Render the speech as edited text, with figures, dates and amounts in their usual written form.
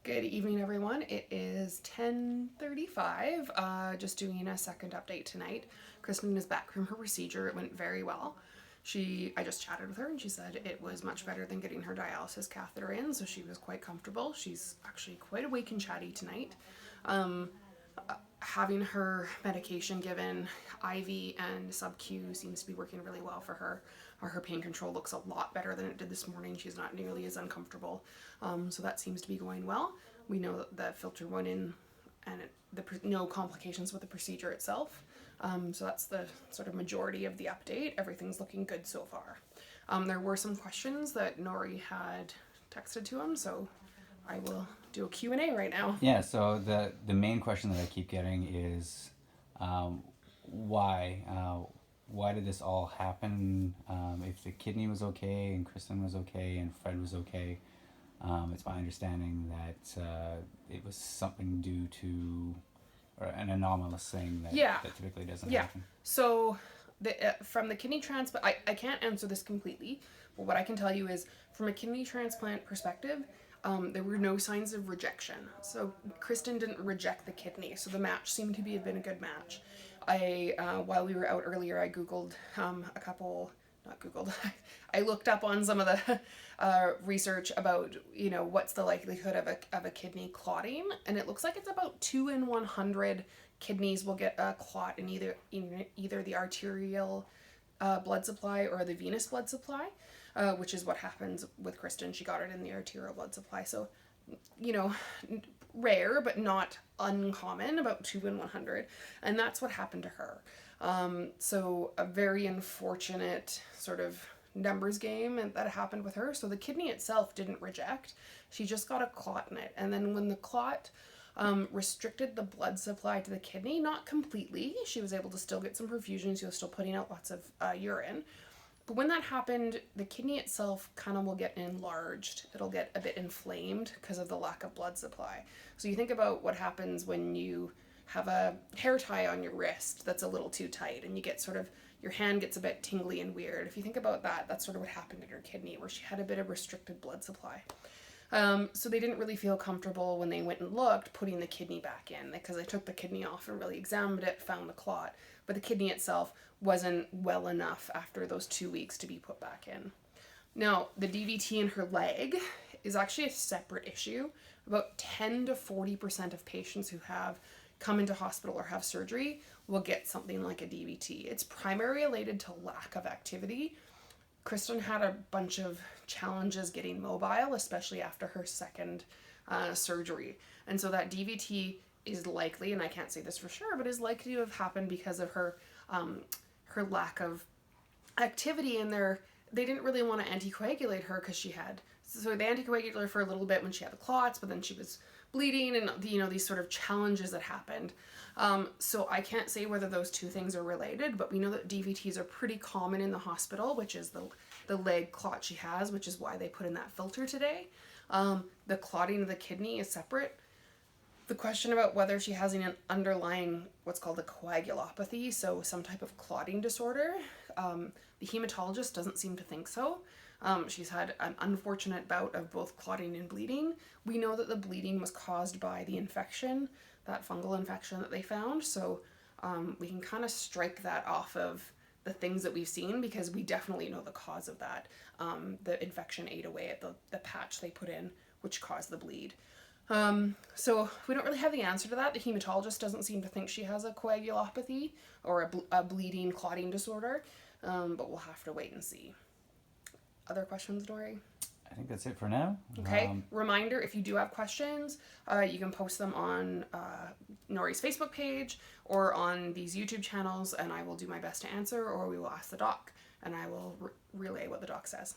Good evening, everyone. It is 10:35. Just doing a second update tonight. Kristen is back from her procedure. It went very well. I just chatted with her and she said it was much better than getting her dialysis catheter in, so she was quite comfortable. She's actually quite awake and chatty tonight. Having her medication given IV and sub-Q seems to be working really well for her. Her pain control looks a lot better than it did this morning. She's not nearly as uncomfortable. So that seems to be going well. We know that the filter went in and no complications with the procedure itself. So that's the sort of majority of the update. Everything's looking good so far. There were some questions that Nori had texted to him, so I will do a Q&A right now. Yeah, so the main question that I keep getting is why? Why did this all happen? If the kidney was okay and Kristen was okay and Fred was okay, it's my understanding that it was something due to or an anomalous thing that typically doesn't happen. So from the kidney transplant, I can't answer this completely, but what I can tell you is from a kidney transplant perspective, there were no signs of rejection. So Kristen didn't reject the kidney, so the match seemed to have been a good match. While we were out earlier, I Googled I looked up on some of the research about, what's the likelihood of a kidney clotting, and it looks like it's about 2 in 100 kidneys will get a clot in either the arterial blood supply or the venous blood supply, which is what happens with Kristen. She got it in the arterial blood supply. So, rare, but not uncommon, about 2 in 100. And that's what happened to her. So a very unfortunate sort of numbers game that happened with her. So the kidney itself didn't reject. She just got a clot in it. And then when the clot restricted the blood supply to the kidney, not completely, she was able to still get some perfusion. She was still putting out lots of urine. But when that happened, the kidney itself kind of will get enlarged. It'll get a bit inflamed because of the lack of blood supply. So you think about what happens when you have a hair tie on your wrist that's a little too tight and you get your hand gets a bit tingly and weird. If you think about that, that's sort of what happened in her kidney, where she had a bit of restricted blood supply. So they didn't really feel comfortable when they went and looked putting the kidney back in, because they took the kidney off and really examined it, found the clot, but the kidney itself wasn't well enough after those 2 weeks to be put back in. Now, the DVT in her leg is actually a separate issue. About 10 to 40% of patients who have come into hospital or have surgery will get something like a DVT. It's primarily related to lack of activity. Kristen had a bunch of challenges getting mobile, especially after her second surgery. And so that DVT is likely, and I can't say this for sure, but is likely to have happened because of her lack of activity. And they didn't really want to anticoagulate her because so they anticoagulated her for a little bit when she had the clots, but then she was bleeding and these sort of challenges that happened. So I can't say whether those two things are related, but we know that DVTs are pretty common in the hospital, which is the leg clot she has, which is why they put in that filter today. The clotting of the kidney is separate. The question about whether she has an underlying what's called a coagulopathy, so some type of clotting disorder, the hematologist doesn't seem to think so. She's had an unfortunate bout of both clotting and bleeding. We know that the bleeding was caused by the infection, that fungal infection that they found, so we can kind of strike that off of the things that we've seen, because we definitely know the cause of that. The infection ate away at the patch they put in, which caused the bleed. So we don't really have the answer to that. The hematologist doesn't seem to think she has a coagulopathy or a bleeding clotting disorder, but we'll have to wait and see. Other questions, Nori? I think that's it for now. Okay. Reminder, if you do have questions, you can post them on Nori's Facebook page or on these YouTube channels, and I will do my best to answer, or we will ask the doc, and I will relay what the doc says.